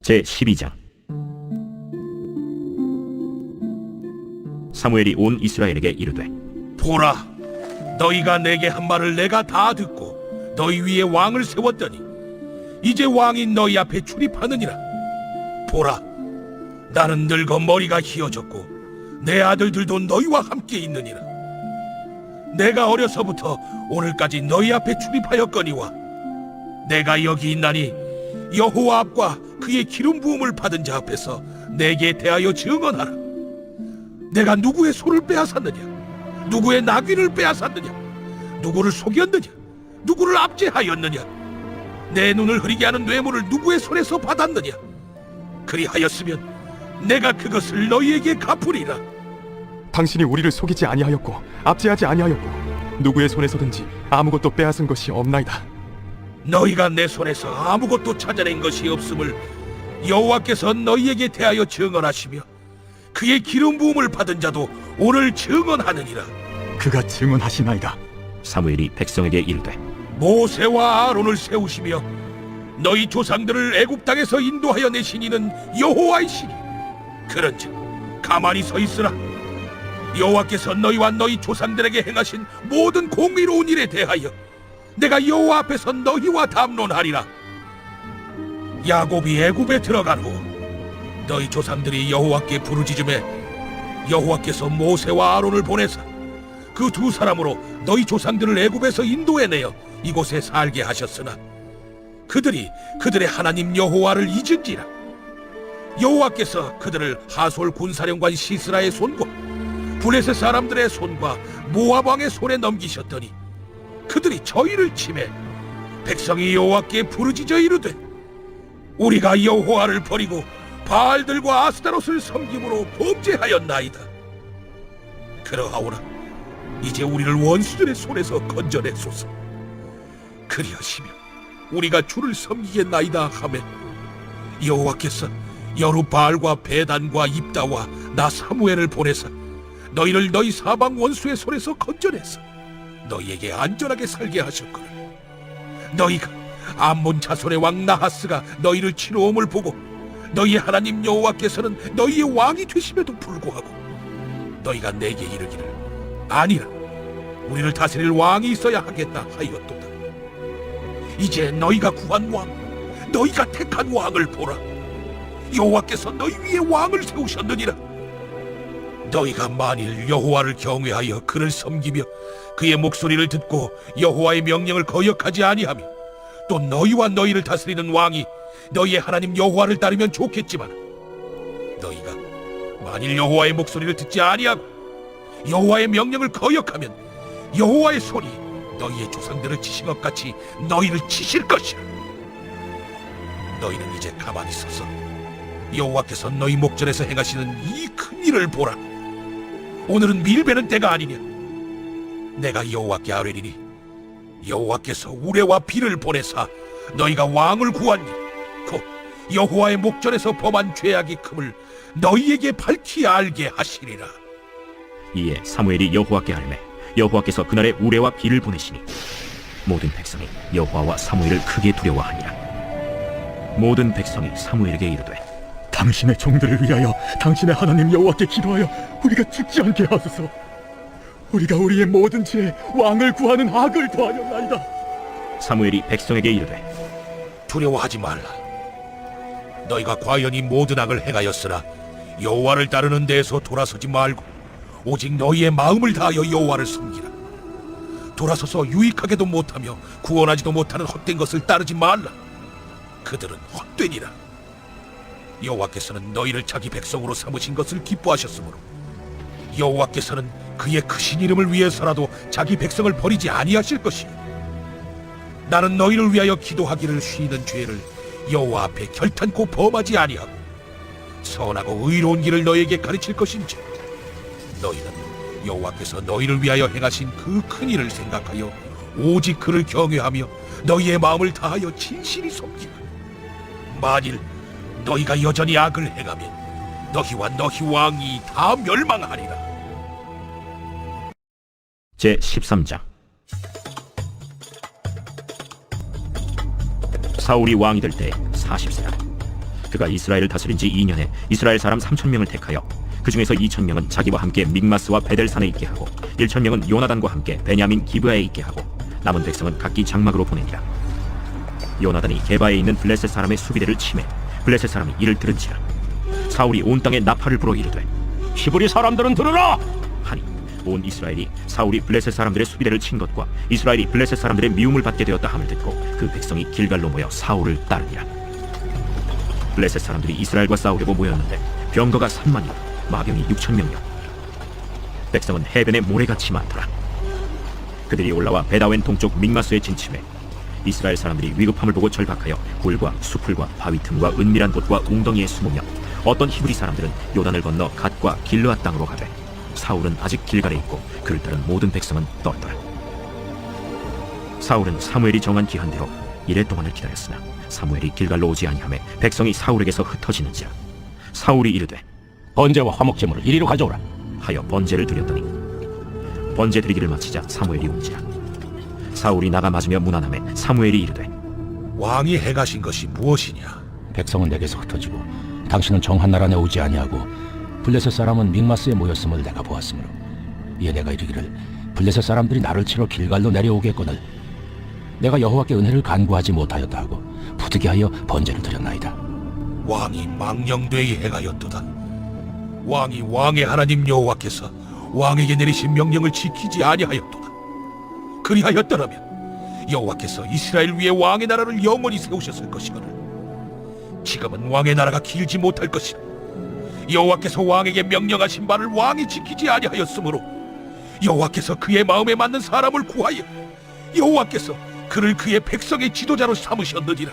제 12장. 사무엘이 온 이스라엘에게 이르되, 보라, 너희가 내게 한 말을 내가 다 듣고 너희 위에 왕을 세웠더니 이제 왕이 너희 앞에 출입하느니라. 보라, 나는 늙어 머리가 희어졌고 내 아들들도 너희와 함께 있느니라. 내가 어려서부터 오늘까지 너희 앞에 출입하였거니와 내가 여기 있나니 여호와 앞과 그의 기름 부음을 받은 자 앞에서 내게 대하여 증언하라. 내가 누구의 소를 빼앗았느냐? 누구의 나귀를 빼앗았느냐? 누구를 속였느냐? 누구를 압제하였느냐? 내 눈을 흐리게 하는 뇌물을 누구의 손에서 받았느냐? 그리하였으면 내가 그것을 너희에게 갚으리라. 당신이 우리를 속이지 아니하였고 압제하지 아니하였고 누구의 손에서든지 아무것도 빼앗은 것이 없나이다. 너희가 내 손에서 아무것도 찾아낸 것이 없음을 여호와께서 너희에게 대하여 증언하시며 그의 기름 부음을 받은 자도 오늘 증언하느니라. 그가 증언하시나이다. 사무엘이 백성에게 이르되, 모세와 아론을 세우시며 너희 조상들을 애굽 땅에서 인도하여 내신 이는 여호와이시니 그런즉 가만히 서 있으라. 여호와께서 너희와 너희 조상들에게 행하신 모든 공의로운 일에 대하여 내가 여호와 앞에서 너희와 담론하리라. 야곱이 애굽에 들어간 후 너희 조상들이 여호와께 부르짖음에 여호와께서 모세와 아론을 보내사 그 두 사람으로 너희 조상들을 애굽에서 인도해내어 이곳에 살게 하셨으나 그들이 그들의 하나님 여호와를 잊은지라. 여호와께서 그들을 하솔 군사령관 시스라의 손과 블레셋 사람들의 손과 모압 왕의 손에 넘기셨더니 그들이 저희를 치매 백성이 여호와께 부르짖어 이르되 우리가 여호와를 버리고 바알들과 아스타롯을 섬김으로 범죄하였나이다. 그러하오나 이제 우리를 원수들의 손에서 건져내소서. 그리하시며 우리가 주를 섬기겠나이다 하매 여호와께서 여룻바알과 베단과 입다와 나 사무엘을 보내사 너희를 너희 사방 원수의 손에서 건져내서 너희에게 안전하게 살게 하셨거늘. 너희가 암몬 자손의 왕 나하스가 너희를 치러옴을 보고 너희 하나님 여호와께서는 너희의 왕이 되심에도 불구하고 너희가 내게 이르기를 아니라 우리를 다스릴 왕이 있어야 하겠다 하였도다. 이제 너희가 구한 왕, 너희가 택한 왕을 보라. 여호와께서 너희 위에 왕을 세우셨느니라. 너희가 만일 여호와를 경외하여 그를 섬기며 그의 목소리를 듣고 여호와의 명령을 거역하지 아니하며 또 너희와 너희를 다스리는 왕이 너희의 하나님 여호와를 따르면 좋겠지만 너희가 만일 여호와의 목소리를 듣지 아니하고 여호와의 명령을 거역하면 여호와의 손이 너희의 조상들을 치신 것 같이 너희를 치실 것이라. 너희는 이제 가만히 서서 여호와께서 너희 목전에서 행하시는 이 큰 일을 보라. 오늘은 밀베는 때가 아니냐. 내가 여호와께 아뢰리니 여호와께서 우레와 비를 보내사 너희가 왕을 구하니 곧 여호와의 목전에서 범한 죄악이 큼을 너희에게 밝히 알게 하시리라. 이에 사무엘이 여호와께 아뢰매 여호와께서 그날에 우레와 비를 보내시니 모든 백성이 여호와와 사무엘을 크게 두려워하니라. 모든 백성이 사무엘에게 이르되, 당신의 종들을 위하여 당신의 하나님 여호와께 기도하여 우리가 죽지 않게 하소서. 우리가 우리의 모든 죄에 왕을 구하는 악을 더하였나이다. 사무엘이 백성에게 이르되, 두려워하지 말라. 너희가 과연 이 모든 악을 행하였으나 여호와를 따르는 데에서 돌아서지 말고 오직 너희의 마음을 다하여 여호와를 섬기라. 돌아서서 유익하게도 못하며 구원하지도 못하는 헛된 것을 따르지 말라. 그들은 헛되니라. 여호와께서는 너희를 자기 백성으로 삼으신 것을 기뻐하셨으므로 여호와께서는 그의 크신 이름을 위해서라도 자기 백성을 버리지 아니하실 것이요 나는 너희를 위하여 기도하기를 쉬는 죄를 여호와 앞에 결탄코 범하지 아니하고 선하고 의로운 길을 너희에게 가르칠 것인지 너희는 여호와께서 너희를 위하여 행하신 그 큰 일을 생각하여 오직 그를 경외하며 너희의 마음을 다하여 진실이 섬기라. 만일 너희가 여전히 악을 행하면 너희와 너희 왕이 다 멸망하리라. 제 13장. 사울이 왕이 될 때 40세라. 그가 이스라엘을 다스린 지 2년에 이스라엘 사람 3,000명을 택하여 그 중에서 2,000명은 자기와 함께 믹마스와 베델산에 있게 하고 1,000명은 요나단과 함께 베냐민 기브아에 있게 하고 남은 백성은 각기 장막으로 보내니라. 요나단이 게바에 있는 블레셋 사람의 수비대를 치매 블레셋 사람이 이를 들은지라 사울이 온 땅에 나팔을 불어 이르되 히브리 사람들은 들으라! 하니 온 이스라엘이 사울이 블레셋 사람들의 수비대를 친 것과 이스라엘이 블레셋 사람들의 미움을 받게 되었다 함을 듣고 그 백성이 길갈로 모여 사울을 따르니라. 블레셋 사람들이 이스라엘과 싸우려고 모였는데 병거가 3만이요 마병이 6,000명이요 백성은 해변에 모래같이 많더라. 그들이 올라와 베다웬 동쪽 믹마스에 진침해 이스라엘 사람들이 위급함을 보고 절박하여 굴과 수풀과 바위 틈과 은밀한 곳과 웅덩이에 숨으며 어떤 히브리 사람들은 요단을 건너 갓과 길르앗 땅으로 가되 사울은 아직 길갈에 있고 그를 따른 모든 백성은 떠났더라. 사울은 사무엘이 정한 기한대로 이레 동안을 기다렸으나 사무엘이 길갈로 오지 아니하매 백성이 사울에게서 흩어지는지라. 사울이 이르되 번제와 화목제물을 이리로 가져오라. 하여 번제를 드렸더니 번제 드리기를 마치자 사무엘이 온지라. 사울이 나가 맞으며 문안하매 사무엘이 이르되 왕이 행하신 것이 무엇이냐? 백성은 내게서 흩어지고 당신은 정한 나라 내 오지 아니하고 블레셋 사람은 믹마스에 모였음을 내가 보았으므로 이에 내가 이르기를 블레셋 사람들이 나를 치러 길갈로 내려오겠거늘 내가 여호와께 은혜를 간구하지 못하였다 하고 부득이하여 번제를 드렸나이다. 왕이 망령되이 행하였도다. 왕이 왕의 하나님 여호와께서 왕에게 내리신 명령을 지키지 아니하였도다. 그리하였더라면 여호와께서 이스라엘 위에 왕의 나라를 영원히 세우셨을 것이거늘 지금은 왕의 나라가 길지 못할 것이라. 여호와께서 왕에게 명령하신 바를 왕이 지키지 아니하였으므로 여호와께서 그의 마음에 맞는 사람을 구하여 여호와께서 그를 그의 백성의 지도자로 삼으셨느니라.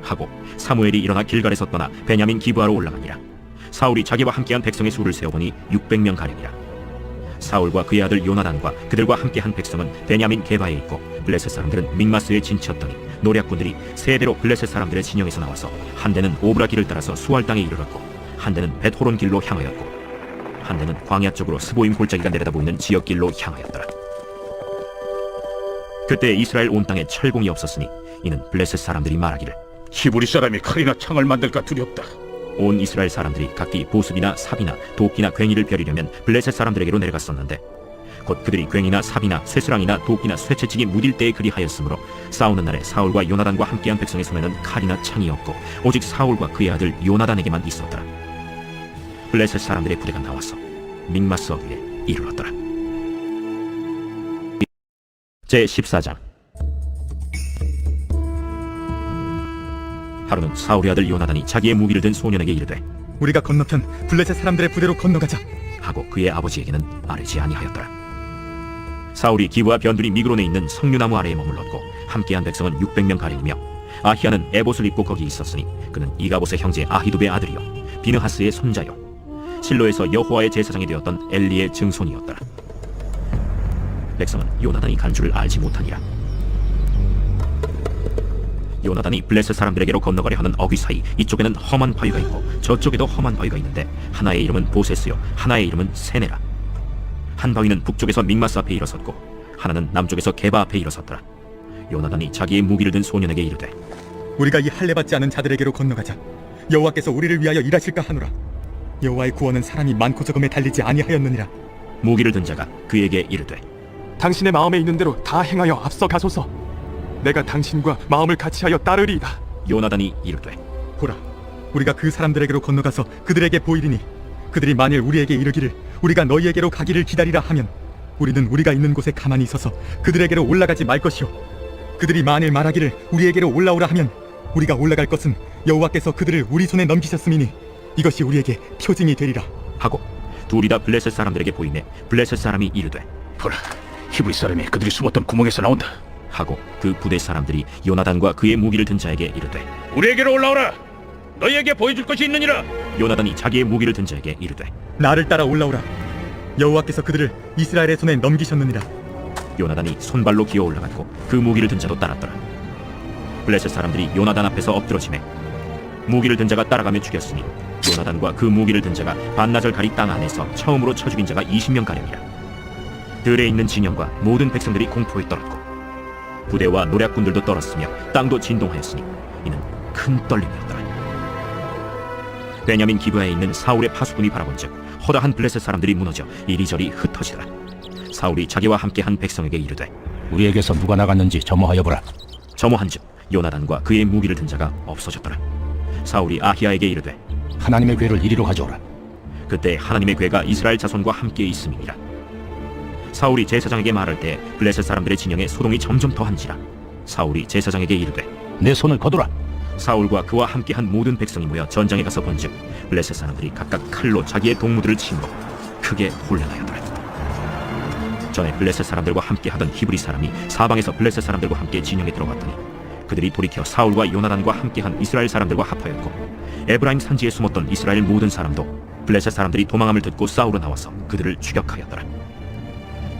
하고 사무엘이 일어나 길갈에서 떠나 베냐민 기브아로 올라가니라. 사울이 자기와 함께한 백성의 수를 세어보니 600명 가량이라. 사울과 그의 아들 요나단과 그들과 함께한 백성은 베냐민 게바에 있고 블레셋 사람들은 믹마스에 진치었더니 노략군들이 세 대로 블레셋 사람들의 진영에서 나와서 한 대는 오브라 길을 따라서 수알 땅에 이르렀고 한 대는 벳호론 길로 향하였고 한 대는 광야 쪽으로 스보임 골짜기가 내려다 보이는 지역길로 향하였더라. 그때 이스라엘 온 땅에 철공이 없었으니 이는 블레셋 사람들이 말하기를 히브리 사람이 칼이나 창을 만들까 두렵다. 온 이스라엘 사람들이 각기 보습이나 삽이나 도끼나 괭이를 벼리려면 블레셋 사람들에게로 내려갔었는데 곧 그들이 괭이나 삽이나 쇠스랑이나 도끼나 쇠채찍이 무딜 때에 그리하였으므로 싸우는 날에 사울과 요나단과 함께한 백성의 손에는 칼이나 창이 없고 오직 사울과 그의 아들 요나단에게만 있었더라. 블레셋 사람들의 부대가 나와서 믹마스 어귀에 이르렀더라. 제14장. 하루는 사울의 아들 요나단이 자기의 무기를 든 소년에게 이르되 우리가 건너편 블레셋 사람들의 부대로 건너가자. 하고 그의 아버지에게는 아뢰지 아니하였더라. 사울이 기브와 변두리 미그론에 있는 석류나무 아래에 머물렀고 함께한 백성은 600명 가량이며 아히야는 에봇을 입고 거기 있었으니 그는 이가봇의 형제 아히두베의 아들이요 비느하스의 손자요 실로에서 여호와의 제사장이 되었던 엘리의 증손이었더라. 백성은 요나단이 간 줄을 알지 못하니라. 요나단이 블레셋 사람들에게로 건너가려 하는 어귀 사이 이쪽에는 험한 바위가 있고 저쪽에도 험한 바위가 있는데 하나의 이름은 보세스요 하나의 이름은 세네라. 한 바위는 북쪽에서 믹마스 앞에 일어섰고 하나는 남쪽에서 게바 앞에 일어섰더라. 요나단이 자기의 무기를 든 소년에게 이르되 우리가 이 할례 받지 않은 자들에게로 건너가자. 여호와께서 우리를 위하여 일하실까 하노라. 여호와의 구원은 사람이 많고 적음에 달리지 아니하였느니라. 무기를 든 자가 그에게 이르되 당신의 마음에 있는 대로 다 행하여 앞서 가소서. 내가 당신과 마음을 같이하여 따르리이다. 요나단이 이르되 보라, 우리가 그 사람들에게로 건너가서 그들에게 보이리니 그들이 만일 우리에게 이르기를 우리가 너희에게로 가기를 기다리라 하면 우리는 우리가 있는 곳에 가만히 있어서 그들에게로 올라가지 말 것이요 그들이 만일 말하기를 우리에게로 올라오라 하면 우리가 올라갈 것은 여호와께서 그들을 우리 손에 넘기셨음이니 이것이 우리에게 표징이 되리라. 하고 둘이 다 블레셋 사람들에게 보이매 블레셋 사람이 이르되 보라, 히브리 사람이 그들이 숨었던 구멍에서 나온다. 하고 그 부대 사람들이 요나단과 그의 무기를 든 자에게 이르되 우리에게로 올라오라. 너희에게 보여줄 것이 있느니라. 요나단이 자기의 무기를 든 자에게 이르되 나를 따라 올라오라. 여호와께서 그들을 이스라엘의 손에 넘기셨느니라. 요나단이 손발로 기어 올라갔고 그 무기를 든 자도 따랐더라. 블레셋 사람들이 요나단 앞에서 엎드러지매 무기를 든 자가 따라가며 죽였으니 요나단과 그 무기를 든 자가 반나절 가리 땅 안에서 처음으로 쳐 죽인 자가 20명 가량이라. 들에 있는 진영과 모든 백성들이 공포에 떨었고 부대와 노략군들도 떨었으며 땅도 진동하였으니 이는 큰 떨림이었더라. 베냐민 기브아에 있는 사울의 파수꾼이 바라본즉 허다한 블레셋 사람들이 무너져 이리저리 흩어지더라. 사울이 자기와 함께한 백성에게 이르되 우리에게서 누가 나갔는지 점호하여 보라. 점호한즉 요나단과 그의 무기를 든 자가 없어졌더라. 사울이 아히야에게 이르되 하나님의 괴를 이리로 가져오라. 그때 하나님의 괴가 이스라엘 자손과 함께 있음이니라. 사울이 제사장에게 말할 때 블레셋 사람들의 진영에 소동이 점점 더한지라. 사울이 제사장에게 이르되 내 손을 거두라. 사울과 그와 함께한 모든 백성이 모여 전장에 가서 본즉 블레셋 사람들이 각각 칼로 자기의 동무들을 침으로 크게 혼란하였더라. 전에 블레셋 사람들과 함께하던 히브리 사람이 사방에서 블레셋 사람들과 함께 진영에 들어갔더니 그들이 돌이켜 사울과 요나단과 함께한 이스라엘 사람들과 합하였고 에브라임 산지에 숨었던 이스라엘 모든 사람도 블레셋 사람들이 도망함을 듣고 싸우러 나와서 그들을 추격하였더라.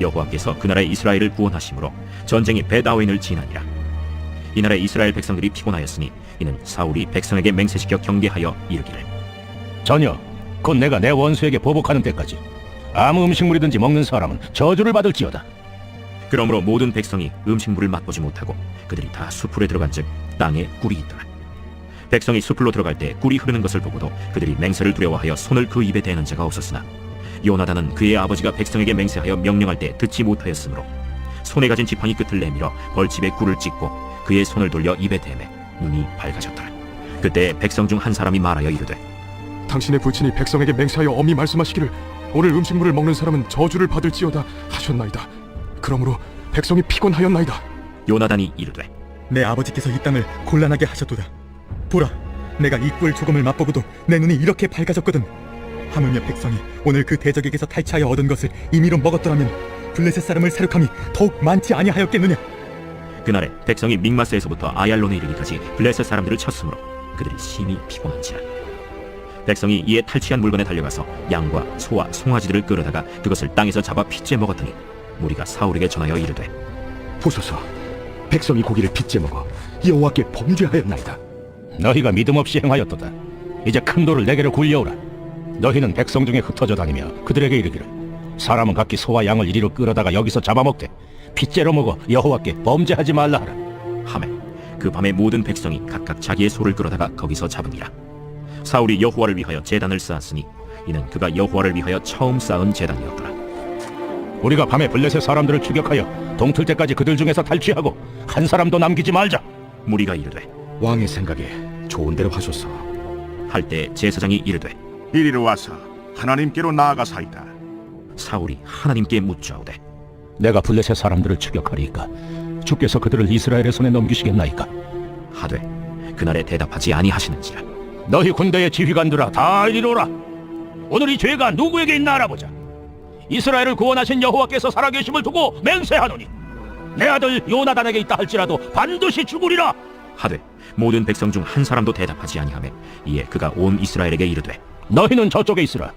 여호와께서 그 나라의 이스라엘을 구원하심으로 전쟁이 벳아웬을 지나니라. 이날에 이스라엘 백성들이 피곤하였으니 이는 사울이 백성에게 맹세시켜 경계하여 이르기를 전혀 곧 내가 내 원수에게 보복하는 때까지 아무 음식물이든지 먹는 사람은 저주를 받을지어다. 그러므로 모든 백성이 음식물을 맛보지 못하고 그들이 다 수풀에 들어간즉 땅에 꿀이 있더라. 백성이 수풀로 들어갈 때 꿀이 흐르는 것을 보고도 그들이 맹세를 두려워하여 손을 그 입에 대는 자가 없었으나 요나단은 그의 아버지가 백성에게 맹세하여 명령할 때 듣지 못하였으므로 손에 가진 지팡이 끝을 내밀어 벌집에 꿀을 찍고 그의 손을 돌려 입에 대매 눈이 밝아졌더라. 그때 백성 중 한 사람이 말하여 이르되 당신의 부친이 백성에게 맹세하여 엄히 말씀하시기를 오늘 음식물을 먹는 사람은 저주를 받을지어다 하셨나이다. 그러므로 백성이 피곤하였나이다. 요나단이 이르되 내 아버지께서 이 땅을 곤란하게 하셨도다. 보라, 내가 이 꿀 조금을 맛보고도 내 눈이 이렇게 밝아졌거든. 하물며 백성이 오늘 그 대적에게서 탈취하여 얻은 것을 임의로 먹었더라면 블레셋 사람을 사륙함이 더욱 많지 아니하였겠느냐. 그날에 백성이 믹마스에서부터 아얄론에 이르기까지 블레셋 사람들을 쳤으므로 그들이 심히 피곤한지라. 백성이 이에 탈취한 물건에 달려가서 양과 소와 송아지들을 끌어다가 그것을 땅에서 잡아 핏째 먹었더니 무리가 사울에게 전하여 이르되 보소서, 백성이 고기를 빚제 먹어 여호와께 범죄하였나이다. 너희가 믿음 없이 행하였도다. 이제 큰 돌을 내게로 굴려오라. 너희는 백성 중에 흩어져 다니며 그들에게 이르기를 사람은 각기 소와 양을 이리로 끌어다가 여기서 잡아먹되 핏째로 먹어 여호와께 범죄하지 말라 하라. 하매 그 밤에 모든 백성이 각각 자기의 소를 끌어다가 거기서 잡으니라. 사울이 여호와를 위하여 제단을 쌓았으니 이는 그가 여호와를 위하여 처음 쌓은 제단이었더라. 우리가 밤에 블레셋 사람들을 추격하여 동틀 때까지 그들 중에서 탈취하고 한 사람도 남기지 말자. 무리가 이르되 왕의 생각에 좋은 대로 하소서. 할 때 제사장이 이르되 이리로 와서 하나님께로 나아가사이다. 사울이 하나님께 묻자오되 내가 블레셋 사람들을 추격하리이까 주께서 그들을 이스라엘의 손에 넘기시겠나이까. 하되 그날에 대답하지 아니하시는지라. 너희 군대의 지휘관들아 다 이리로라. 오늘 이 죄가 누구에게 있나 알아보자. 이스라엘을 구원하신 여호와께서 살아계심을 두고 맹세하노니 내 아들 요나단에게 있다 할지라도 반드시 죽으리라. 하되 모든 백성 중 한 사람도 대답하지 아니하매 이에 그가 온 이스라엘에게 이르되 너희는 저쪽에 있으라.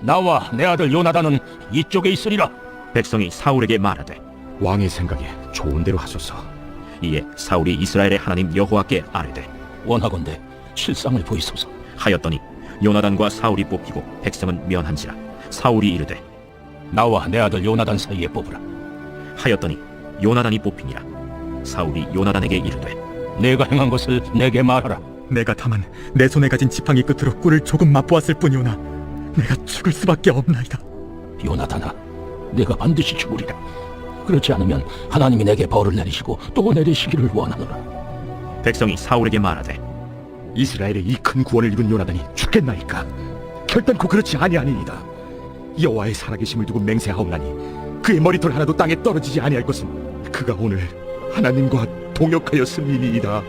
나와 내 아들 요나단은 이쪽에 있으리라. 백성이 사울에게 말하되 왕의 생각에 좋은 대로 하소서. 이에 사울이 이스라엘의 하나님 여호와께 아뢰되 원하건대 실상을 보이소서. 하였더니 요나단과 사울이 뽑히고 백성은 면한지라. 사울이 이르되 나와 내 아들 요나단 사이에 뽑으라. 하였더니 요나단이 뽑히니라. 사울이 요나단에게 이르되 내가 행한 것을 내게 말하라. 내가 다만 내 손에 가진 지팡이 끝으로 꿀을 조금 맛보았을 뿐이오나 내가 죽을 수밖에 없나이다. 요나단아, 내가 반드시 죽으리라. 그렇지 않으면 하나님이 내게 벌을 내리시고 또 내리시기를 원하노라. 백성이 사울에게 말하되 이스라엘의 이 큰 구원을 이룬 요나단이 죽겠나이까? 결단코 그렇지 아니하니이다. 여호와의 살아계심을 두고 맹세하옵나니 그의 머리털 하나도 땅에 떨어지지 아니할 것은 그가 오늘 하나님과 동역하였음이니이다.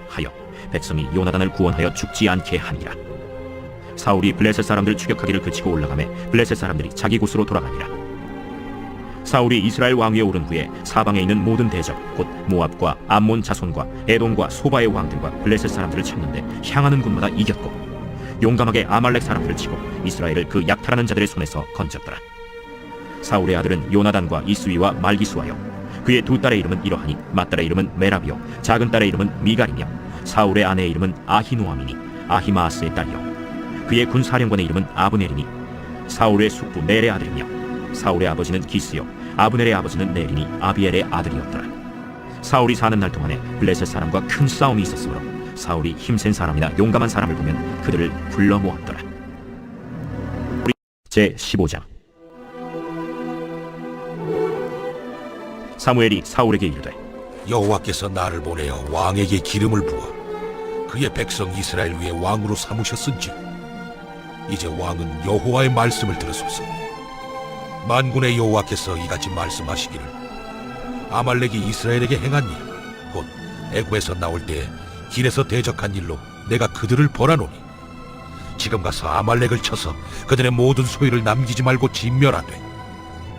하여 백성이 요나단을 구원하여 죽지 않게 하니라. 사울이 블레셋 사람들 추격하기를 그치고 올라가매 블레셋 사람들이 자기 곳으로 돌아가니라. 사울이 이스라엘 왕위에 오른 후에 사방에 있는 모든 대적 곧 모압과 암몬 자손과 에돔과 소바의 왕들과 블레셋 사람들을 쳤는데 향하는 곳마다 이겼고 용감하게 아말렉 사람들을 치고 이스라엘을 그 약탈하는 자들의 손에서 건졌더라. 사울의 아들은 요나단과 이스위와 말기수하여 그의 두 딸의 이름은 이러하니 맏딸의 이름은 메라비요 작은 딸의 이름은 미갈이며 사울의 아내의 이름은 아히노아미니 아히마아스의 딸이요 그의 군사령관의 이름은 아브넬이니 사울의 숙부 넬의 아들이며 사울의 아버지는 기스요 아브넬의 아버지는 넬이니 아비엘의 아들이었더라. 사울이 사는 날 동안에 블레셋 사람과 큰 싸움이 있었으므로 사울이 힘센 사람이나 용감한 사람을 보면 그들을 불러 모았더라. 제 15장. 사무엘이 사울에게 이르되 여호와께서 나를 보내어 왕에게 기름을 부어 그의 백성 이스라엘 위에 왕으로 삼으셨은지 이제 왕은 여호와의 말씀을 들으소서. 만군의 여호와께서 이같이 말씀하시기를 아말렉이 이스라엘에게 행한 일 곧 애굽에서 나올 때에 길에서 대적한 일로 내가 그들을 벌하노니 지금 가서 아말렉을 쳐서 그들의 모든 소유를 남기지 말고 진멸하되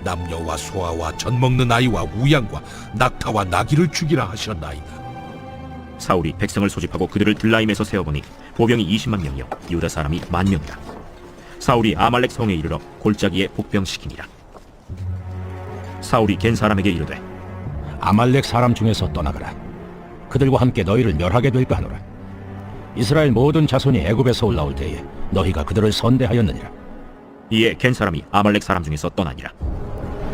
남녀와 소아와 젖 먹는 아이와 우양과 낙타와 나귀를 죽이라 하셨나이다. 사울이 백성을 소집하고 그들을 들라임에서 세어보니 보병이 20만 명이요 유다 사람이 10,000명이라. 사울이 아말렉 성에 이르러 골짜기에 복병시키니라. 사울이 겐 사람에게 이르되 아말렉 사람 중에서 떠나가라. 그들과 함께 너희를 멸하게 될까 하노라. 이스라엘 모든 자손이 애굽에서 올라올 때에 너희가 그들을 선대하였느니라. 이에 겐 사람이 아말렉 사람 중에서 떠나니라.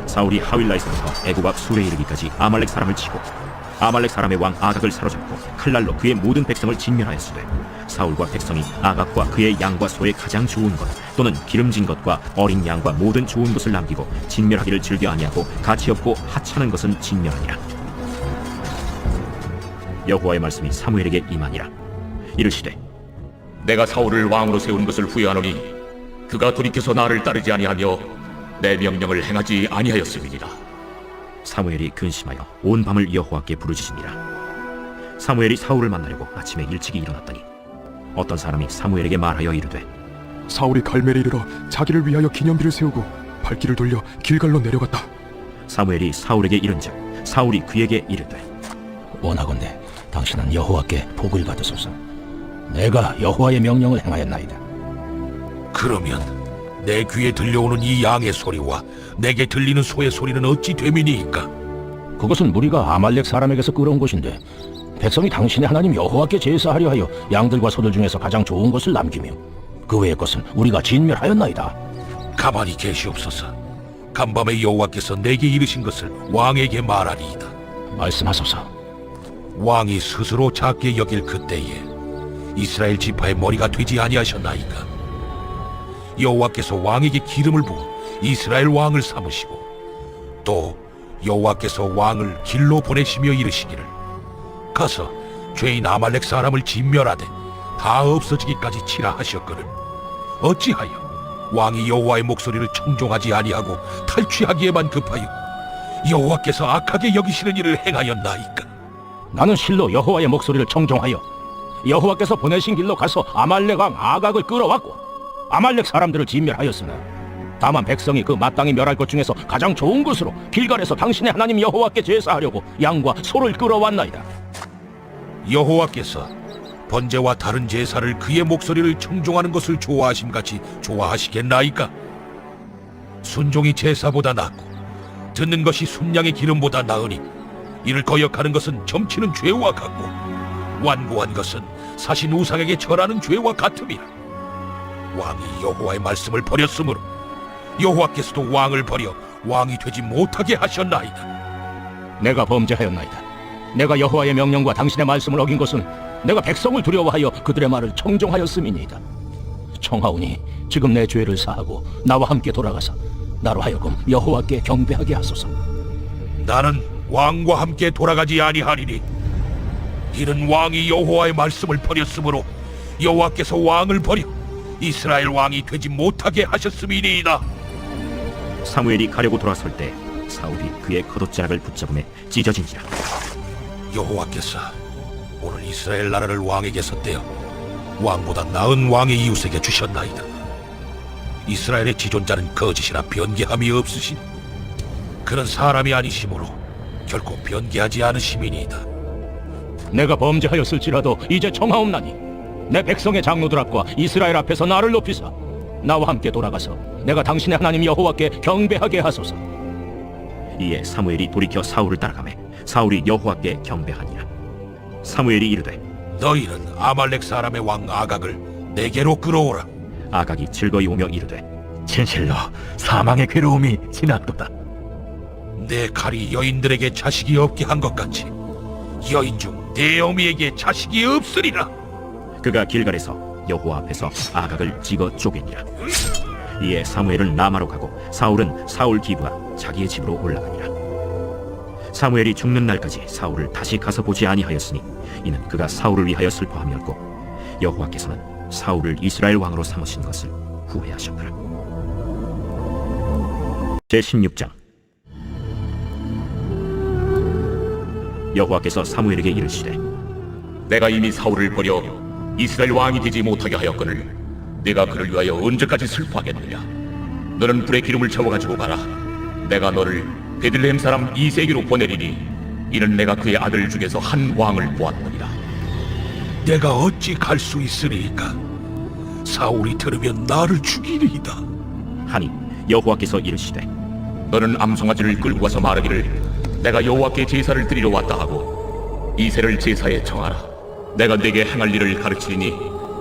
사울이 하윌라에서부터 애굽 앞 술에 이르기까지 아말렉 사람을 치고 아말렉 사람의 왕 아각을 사로잡고 칼날로 그의 모든 백성을 진멸하였으되 사울과 백성이 아각과 그의 양과 소의 가장 좋은 것 또는 기름진 것과 어린 양과 모든 좋은 것을 남기고 진멸하기를 즐겨 아니하고 가치 없고 하찮은 것은 진멸하니라. 여호와의 말씀이 사무엘에게 임하니라. 이르시되 내가 사울을 왕으로 세운 것을 후회하노니 그가 돌이켜서 나를 따르지 아니하며 내 명령을 행하지 아니하였음이니라. 사무엘이 근심하여 온 밤을 여호와께 부르짖으니라. 사무엘이 사울을 만나려고 아침에 일찍이 일어났더니 어떤 사람이 사무엘에게 말하여 이르되 사울이 갈멜에 이르러 자기를 위하여 기념비를 세우고 발길을 돌려 길갈로 내려갔다. 사무엘이 사울에게 이른즉 사울이 그에게 이르되 원하건대 당신은 여호와께 복을 받으소서. 내가 여호와의 명령을 행하였나이다. 그러면 내 귀에 들려오는 이 양의 소리와 내게 들리는 소의 소리는 어찌 됨이니이까? 그것은 무리가 아말렉 사람에게서 끌어온 것인데 백성이 당신의 하나님 여호와께 제사하려 하여 양들과 소들 중에서 가장 좋은 것을 남기며 그 외의 것은 우리가 진멸하였나이다. 가만히 계시옵소서. 간밤에 여호와께서 내게 이르신 것을 왕에게 말하리이다. 말씀하소서. 왕이 스스로 작게 여길 그때에 이스라엘 지파의 머리가 되지 아니하셨나이까? 여호와께서 왕에게 기름을 부어 이스라엘 왕을 삼으시고 또 여호와께서 왕을 길로 보내시며 이르시기를 가서 죄인 아말렉 사람을 진멸하되 다 없어지기까지 치라 하셨거늘 어찌하여 왕이 여호와의 목소리를 청종하지 아니하고 탈취하기에만 급하여 여호와께서 악하게 여기시는 일을 행하였나이까? 나는 실로 여호와의 목소리를 청종하여 여호와께서 보내신 길로 가서 아말렉 왕 아각을 끌어왔고 아말렉 사람들을 진멸하였으나 다만 백성이 그 마땅히 멸할 것 중에서 가장 좋은 것으로 길갈에서 당신의 하나님 여호와께 제사하려고 양과 소를 끌어왔나이다. 여호와께서 번제와 다른 제사를 그의 목소리를 청종하는 것을 좋아하심같이 좋아하시겠나이까? 순종이 제사보다 낫고 듣는 것이 순양의 기름보다 나으니 이를 거역하는 것은 점치는 죄와 같고 완고한 것은 사신 우상에게 절하는 죄와 같음이라. 왕이 여호와의 말씀을 버렸으므로 여호와께서도 왕을 버려 왕이 되지 못하게 하셨나이다. 내가 범죄하였나이다. 내가 여호와의 명령과 당신의 말씀을 어긴 것은 내가 백성을 두려워하여 그들의 말을 청종하였음이니이다. 청하오니 지금 내 죄를 사하고 나와 함께 돌아가서 나로 하여금 여호와께 경배하게 하소서. 나는 왕과 함께 돌아가지 아니하리니 이는 왕이 여호와의 말씀을 버렸으므로 여호와께서 왕을 버려 이스라엘 왕이 되지 못하게 하셨음이니이다. 사무엘이 가려고 돌아설 때 사울이 그의 겉옷자락을 붙잡음에 찢어진지라. 여호와께서 오늘 이스라엘 나라를 왕에게 섰대어 왕보다 나은 왕의 이웃에게 주셨나이다. 이스라엘의 지존자는 거짓이나 변개함이 없으신 그런 사람이 아니시므로 결코 변개하지 않으심이니이다. 내가 범죄하였을지라도 이제 청하옵나니 내 백성의 장로들 앞과 이스라엘 앞에서 나를 높이사 나와 함께 돌아가서 내가 당신의 하나님 여호와께 경배하게 하소서. 이에 사무엘이 돌이켜 사울을 따라가매 사울이 여호와께 경배하니라. 사무엘이 이르되 너희는 아말렉 사람의 왕 아각을 내게로 끌어오라. 아각이 즐거이 오며 이르되 진실로 사망의 괴로움이 지났도다. 내 칼이 여인들에게 자식이 없게 한 것 같이 여인 중 내 어미에게 자식이 없으리라. 그가 길갈에서 여호와 앞에서 아각을 찍어 쪼개니라. 이에 사무엘은 라마로 가고 사울은 사울 기브와 자기의 집으로 올라가니라. 사무엘이 죽는 날까지 사울을 다시 가서 보지 아니하였으니 이는 그가 사울을 위하여 슬퍼함이었고 여호와께서는 사울을 이스라엘 왕으로 삼으신 것을 후회하셨더라. 제16장. 여호와께서 사무엘에게 이르시되 내가 이미 사울을 버려 이스라엘 왕이 되지 못하게 하였거늘 내가 그를 위하여 언제까지 슬퍼하겠느냐. 너는 불에 기름을 채워가지고 가라. 내가 너를 베들레헴 사람 이세에게로 보내리니 이는 내가 그의 아들 중에서 한 왕을 보았느니라. 내가 어찌 갈 수 있으리이까? 사울이 들으면 나를 죽이리이다. 하니 여호와께서 이르시되 너는 암송아지를 끌고 가서 말하기를 내가 여호와께 제사를 드리러 왔다 하고 이새를 제사에 청하라. 내가 네게 행할 일을 가르치리니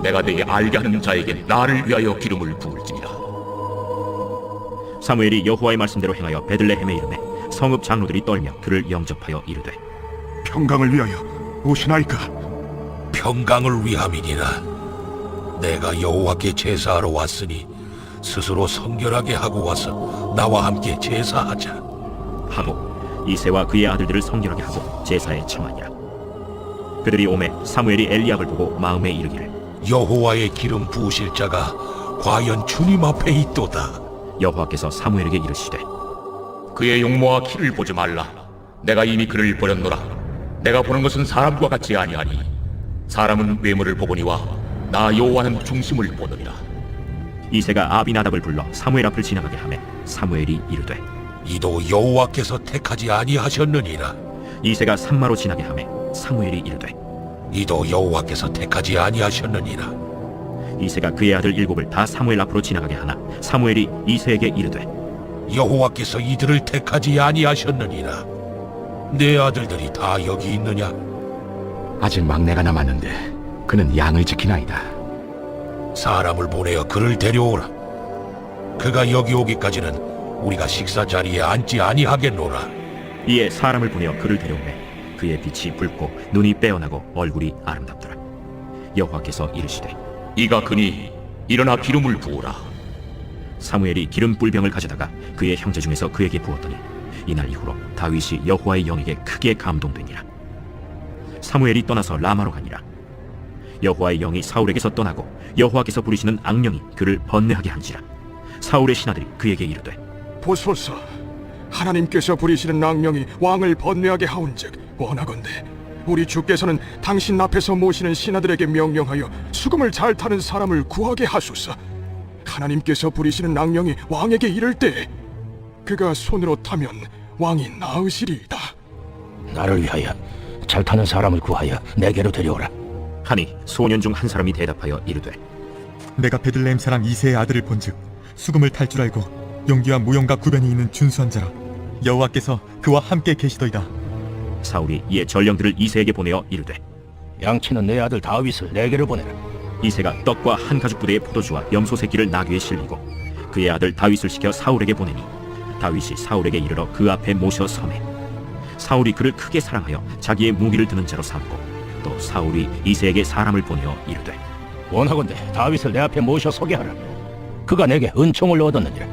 내가 네게 알게 하는 자에게 나를 위하여 기름을 부을지니라. 사무엘이 여호와의 말씀대로 행하여 베들레헴에 이르매 성읍 장로들이 떨며 그를 영접하여 이르되 평강을 위하여 오시나이까? 평강을 위함이니라. 내가 여호와께 제사하러 왔으니 스스로 성결하게 하고 와서 나와 함께 제사하자. 하고 이새와 그의 아들들을 성결하게 하고 제사에 청하니라. 그들이 오매 사무엘이 엘리압을 보고 마음에 이르기를 여호와의 기름 부으실 자가 과연 주님 앞에 있도다. 여호와께서 사무엘에게 이르시되 그의 용모와 키를 보지 말라. 내가 이미 그를 버렸노라. 내가 보는 것은 사람과 같지 아니하니 사람은 외모를 보거니와 나 여호와는 중심을 보느니라. 이새가 아비나답을 불러 사무엘 앞을 지나가게 하매 사무엘이 이르되 이도 여호와께서 택하지 아니하셨느니라. 이새가 산마로 지나게 하매 사무엘이 이르되 이도 여호와께서 택하지 아니하셨느니라. 이새가 그의 아들 7을 다 사무엘 앞으로 지나가게 하나 사무엘이 이새에게 이르되 여호와께서 이들을 택하지 아니하셨느니라. 내 아들들이 다 여기 있느냐? 아직 막내가 남았는데 그는 양을 지키나이다. 사람을 보내어 그를 데려오라. 그가 여기 오기까지는 우리가 식사 자리에 앉지 아니하겠노라. 이에 사람을 보내어 그를 데려오매 그의 빛이 붉고 눈이 빼어나고 얼굴이 아름답더라. 여호와께서 이르시되 이가 그니 일어나 기름을 부으라. 사무엘이 기름 뿔병을 가져다가 그의 형제 중에서 그에게 부었더니 이날 이후로 다윗이 여호와의 영에게 크게 감동되니라. 사무엘이 떠나서 라마로 가니라. 여호와의 영이 사울에게서 떠나고 여호와께서 부리시는 악령이 그를 번뇌하게 한지라. 사울의 신하들이 그에게 이르되 보소서, 하나님께서 부리시는 악령이 왕을 번뇌하게 하온즉 원하건대 우리 주께서는 당신 앞에서 모시는 신하들에게 명령하여 수금을 잘 타는 사람을 구하게 하소서. 하나님께서 부리시는 악령이 왕에게 이를 때 그가 손으로 타면 왕이 나으시리이다. 나를 위하여 잘 타는 사람을 구하여 내게로 데려오라. 하니 소년 중 한 사람이 대답하여 이르되 내가 베들레헴 사람 이새의 아들을 본즉 수금을 탈 줄 알고 용기와 무용과 구변이 있는 준수한 자라. 여호와께서 그와 함께 계시더이다. 사울이 이에 전령들을 이새에게 보내어 이르되 양치는 내 아들 다윗을 내게로 보내라. 이새가 떡과 한 가죽 부대의 포도주와 염소 새끼를 나귀에 실리고 그의 아들 다윗을 시켜 사울에게 보내니 다윗이 사울에게 이르러 그 앞에 모셔 서매 사울이 그를 크게 사랑하여 자기의 무기를 드는 자로 삼고 또 사울이 이새에게 사람을 보내어 이르되 원하건대 다윗을 내 앞에 모셔 서게 하라. 그가 내게 은총을 얻었느니라.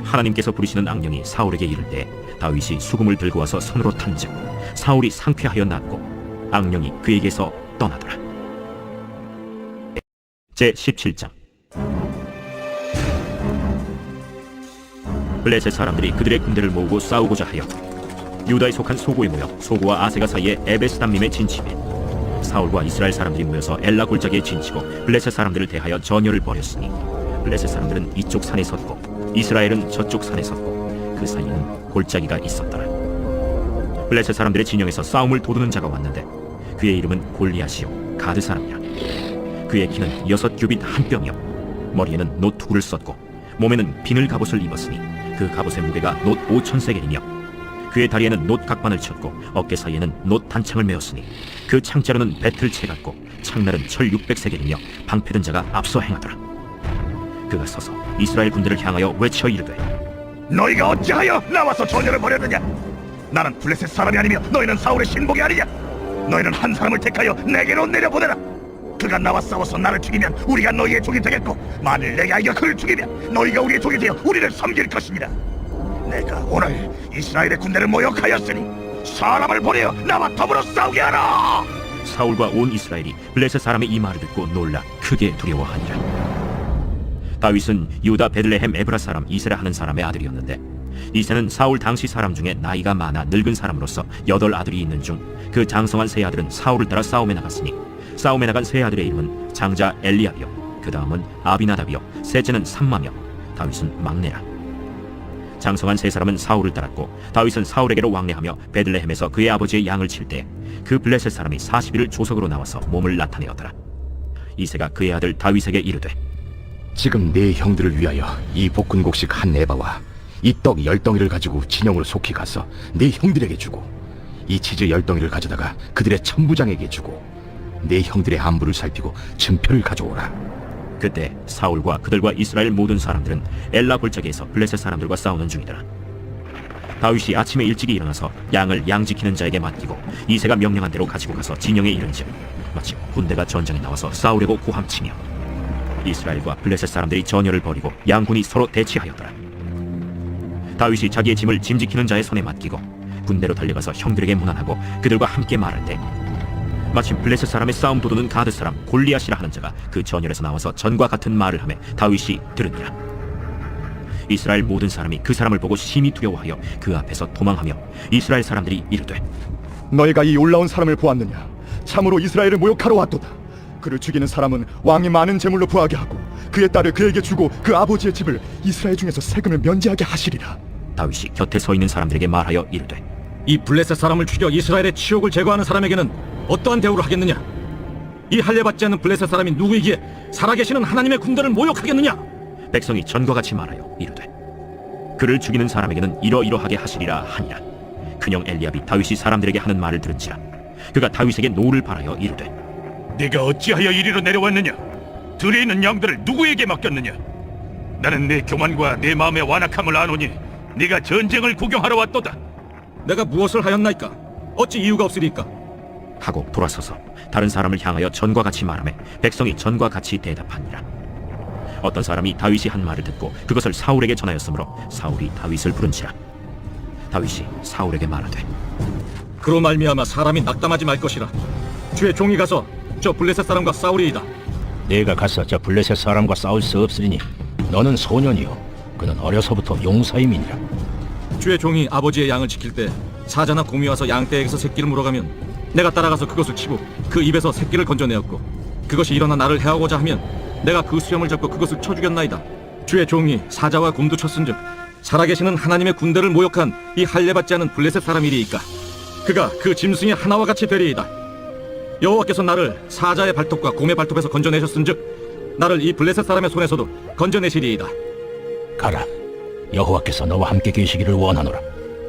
하나님께서 부리시는 악령이 사울에게 이를 때 다윗이 수금을 들고 와서 손으로 탄즉 사울이 상쾌하여 낫고 악령이 그에게서 떠나더라. 제17장. 블레셋 사람들이 그들의 군대를 모으고 싸우고자 하여 유다에 속한 소고에 모여 소고와 아세가 사이에 에베스담림에 진침해 사울과 이스라엘 사람들이 모여서 엘라 골짜기에 진치고 블레셋 사람들을 대하여 전열을 벌였으니 블레셋 사람들은 이쪽 산에 섰고 이스라엘은 저쪽 산에 섰고 그 사이에는 골짜기가 있었더라. 블레셋 사람들의 진영에서 싸움을 도두는 자가 왔는데 그의 이름은 골리앗이요 가드 사람이라. 그의 키는 6규빗 한 뼘이요 머리에는 놋 투구를 썼고 몸에는 비늘 갑옷을 입었으니 그 갑옷의 무게가 놋 5,000세겔이며 그의 다리에는 놋 각반을 쳤고 어깨 사이에는 놋 단창을 메었으니 그 창자루는 배틀 채 같고 창날은 철 600세겔이며 방패든 자가 앞서 행하더라. 그가 서서 이스라엘 군대를 향하여 외쳐 이르되 너희가 어찌하여 나와서 전열을 벌였느냐? 나는 블레셋 사람이 아니며 너희는 사울의 신복이 아니냐? 너희는 한 사람을 택하여 내게로 내려보내라. 그가 나와 싸워서 나를 죽이면 우리가 너희의 종이 되겠고 만일 내가 이겨 그를 죽이면 너희가 우리의 종이 되어 우리를 섬길 것이니라. 내가 오늘 이스라엘의 군대를 모욕하였으니 사람을 보내어 나와 더불어 싸우게 하라. 사울과 온 이스라엘이 블레셋 사람의 이 말을 듣고 놀라 크게 두려워하니라. 다윗은 유다 베들레헴 에브라 사람 이세라 하는 사람의 아들이었는데, 이세는 사울 당시 사람 중에 나이가 많아 늙은 사람으로서 8 아들이 있는 중 그 장성한 세 아들은 사울을 따라 싸움에 나갔으니, 싸움에 나간 세 아들의 이름은 장자 엘리압이요, 그 다음은 아비나답이요, 셋째는 삼마며, 다윗은 막내라. 장성한 세 사람은 사울을 따랐고, 다윗은 사울에게로 왕래하며 베들레헴에서 그의 아버지의 양을 칠 때 그 블레셋 사람이 40일을 조석으로 나와서 몸을 나타내었더라. 이새가 그의 아들 다윗에게 이르되, 지금 네 형들을 위하여 이 볶은곡식 한 에바와 이 떡 10덩이를 가지고 진영으로 속히 가서 네 형들에게 주고, 이 치즈 10덩이를 가져다가 그들의 천부장에게 주고, 네 형들의 안부를 살피고 증표를 가져오라. 그때 사울과 그들과 이스라엘 모든 사람들은 엘라 골짜기에서 블레셋 사람들과 싸우는 중이더라. 다윗이 아침에 일찍이 일어나서 양을 양 지키는 자에게 맡기고 이새가 명령한 대로 가지고 가서 진영에 이른즉 마침 군대가 전장에 나와서 싸우려고 고함치며, 이스라엘과 블레셋 사람들이 전열을 벌이고 양군이 서로 대치하였더라. 다윗이 자기의 짐을 짐 지키는 자의 손에 맡기고 군대로 달려가서 형들에게 문안하고 그들과 함께 말할 때, 마침 블레셋 사람의 싸움 도두는 가드 사람 골리앗이라 하는 자가 그 전열에서 나와서 전과 같은 말을 하며 다윗이 들으니라. 이스라엘 모든 사람이 그 사람을 보고 심히 두려워하여 그 앞에서 도망하며, 이스라엘 사람들이 이르되, 너희가 이 올라온 사람을 보았느냐? 참으로 이스라엘을 모욕하러 왔도다. 그를 죽이는 사람은 왕이 많은 재물로 부하게 하고 그의 딸을 그에게 주고 그 아버지의 집을 이스라엘 중에서 세금을 면제하게 하시리라. 다윗이 곁에 서 있는 사람들에게 말하여 이르되, 이 블레셋 사람을 죽여 이스라엘의 치욕을 제거하는 사람에게는 어떠한 대우를 하겠느냐? 이 할례받지 않는 블레셋 사람이 누구이기에 살아계시는 하나님의 군대를 모욕하겠느냐? 백성이 전과 같이 말하여 이르되, 그를 죽이는 사람에게는 이러이러하게 하시리라 하니라. 그녕 엘리압이 다윗이 사람들에게 하는 말을 들은지라 그가 다윗에게 노를 바라여 이르되, 네가 어찌하여 이리로 내려왔느냐? 들에 있는 양들을 누구에게 맡겼느냐? 나는 네 교만과 네 마음의 완악함을 아노니 네가 전쟁을 구경하러 왔도다. 내가 무엇을 하였나이까? 어찌 이유가 없으리까? 하고 돌아서서 다른 사람을 향하여 전과 같이 말하며 백성이 전과 같이 대답하니라. 어떤 사람이 다윗이 한 말을 듣고 그것을 사울에게 전하였으므로 사울이 다윗을 부른지라. 다윗이 사울에게 말하되, 그로 말미암아 사람이 낙담하지 말 것이라. 주의 종이 가서 저 블레셋 사람과 싸우리이다. 내가 가서 저 블레셋 사람과 싸울 수 없으리니 너는 소년이요 그는 어려서부터 용사임이니라. 주의 종이 아버지의 양을 지킬 때 사자나 곰이 와서 양떼에게서 새끼를 물어가면 내가 따라가서 그것을 치고 그 입에서 새끼를 건져내었고, 그것이 일어나 나를 해하고자 하면 내가 그 수염을 잡고 그것을 쳐 죽였나이다. 주의 종이 사자와 곰도 쳤은즉 살아계시는 하나님의 군대를 모욕한 이 할례받지 않은 블레셋 사람이리이까. 그가 그 짐승의 하나와 같이 되리이다. 여호와께서 나를 사자의 발톱과 곰의 발톱에서 건져내셨은즉 나를 이 블레셋 사람의 손에서도 건져내시리이다. 가라. 여호와께서 너와 함께 계시기를 원하노라.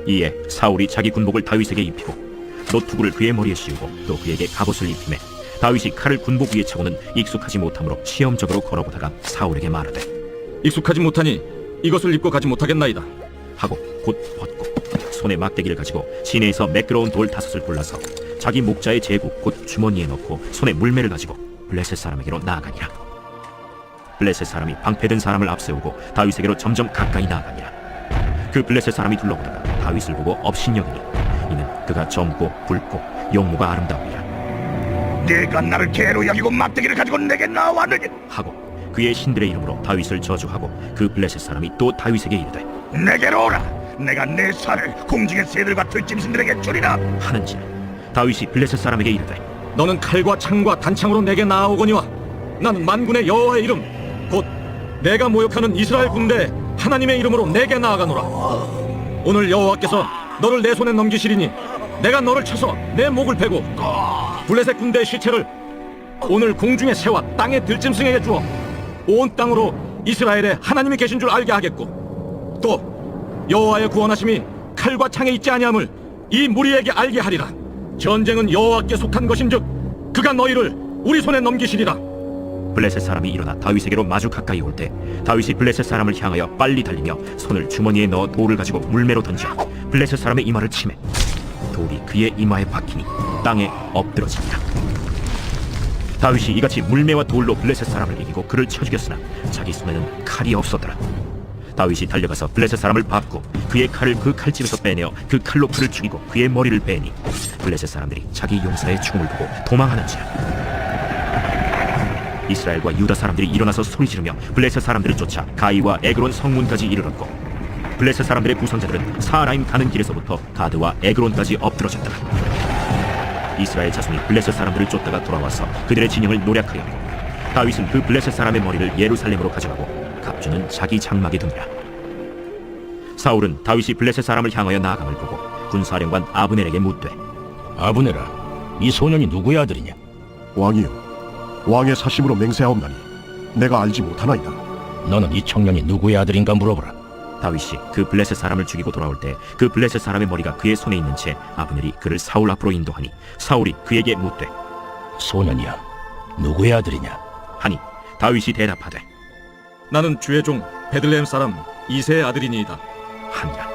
이에 사울이 자기 군복을 다윗에게 입히고 노투구를 그의 머리에 씌우고 또 그에게 갑옷을 입히매, 다윗이 칼을 군복 위에 차고는 익숙하지 못하므로 시험적으로 걸어보다가 사울에게 말하되, 익숙하지 못하니 이것을 입고 가지 못하겠나이다. 하고 곧 벗고 손에 막대기를 가지고 시내에서 매끄러운 돌 5을 골라서 자기 목자의 제구 곧 주머니에 넣고 손에 물매를 가지고 블레셋 사람에게로 나아가니라. 블레셋 사람이 방패든 사람을 앞세우고 다윗에게로 점점 가까이 나아가니라. 그 블레셋 사람이 둘러보다가 다윗을 보고 업신여기니 이는 그가 젊고 굵고 용모가 아름다우니라. 네가 나를 개로 여기고 막대기를 가지고 내게 나왔느냐? 하고 그의 신들의 이름으로 다윗을 저주하고 그 블레셋 사람이 또 다윗에게 이르되, 내게로 오라. 내가 내 살을 공중의 새들과 들짐승들에게 주리라. 하는지라. 다윗이 블레셋 사람에게 이르되, 너는 칼과 창과 단창으로 내게 나아오거니와 나는 만군의 여호와의 이름 곧 내가 모욕하는 이스라엘 군대 하나님의 이름으로 내게 나아가노라. 오늘 여호와께서 너를 내 손에 넘기시리니 내가 너를 쳐서 내 목을 베고 블레셋 군대의 시체를 오늘 공중의 새와 땅의 들짐승에게 주어 온 땅으로 이스라엘에 하나님이 계신 줄 알게 하겠고, 또 여호와의 구원하심이 칼과 창에 있지 아니함을 이 무리에게 알게 하리라. 전쟁은 여호와께 속한 것인즉 그가 너희를 우리 손에 넘기시리라. 블레셋 사람이 일어나 다윗에게로 마주 가까이 올 때 다윗이 블레셋 사람을 향하여 빨리 달리며 손을 주머니에 넣어 돌을 가지고 물매로 던져 블레셋 사람의 이마를 치매 돌이 그의 이마에 박히니 땅에 엎드러지니라. 다윗이 이같이 물매와 돌로 블레셋 사람을 이기고 그를 쳐 죽였으나 자기 손에는 칼이 없었더라. 다윗이 달려가서 블레셋 사람을 밟고 그의 칼을 그 칼집에서 빼내어 그 칼로 그를 죽이고 그의 머리를 베니 블레셋 사람들이 자기 용사의 죽음을 보고 도망하는지라. 이스라엘과 유다 사람들이 일어나서 소리 지르며 블레셋 사람들을 쫓아 가이와 에그론 성문까지 이르렀고 블레셋 사람들의 부상자들은 사라임 가는 길에서부터 가드와 에그론까지 엎드러졌더라. 이스라엘 자손이 블레셋 사람들을 쫓다가 돌아와서 그들의 진영을 노략하였고 다윗은 그 블레셋 사람의 머리를 예루살렘으로 가져가고 갑주는 자기 장막에 두니라. 사울은 다윗이 블레셋 사람을 향하여 나아감을 보고 군사령관 아브넬에게 묻되 아브네라, 이 소년이 누구의 아들이냐? 왕이여, 왕의 사심으로 맹세하옵나니 내가 알지 못하나이다. 너는 이 청년이 누구의 아들인가 물어보라. 다윗이 그 블레셋 사람을 죽이고 돌아올 때 그 블레셋 사람의 머리가 그의 손에 있는 채 아브넬이 그를 사울 앞으로 인도하니 사울이 그에게 묻되 소년이야, 누구의 아들이냐? 하니 다윗이 대답하되 나는 주의 종 베들레헴 사람 이새의 아들이니이다. 하니라.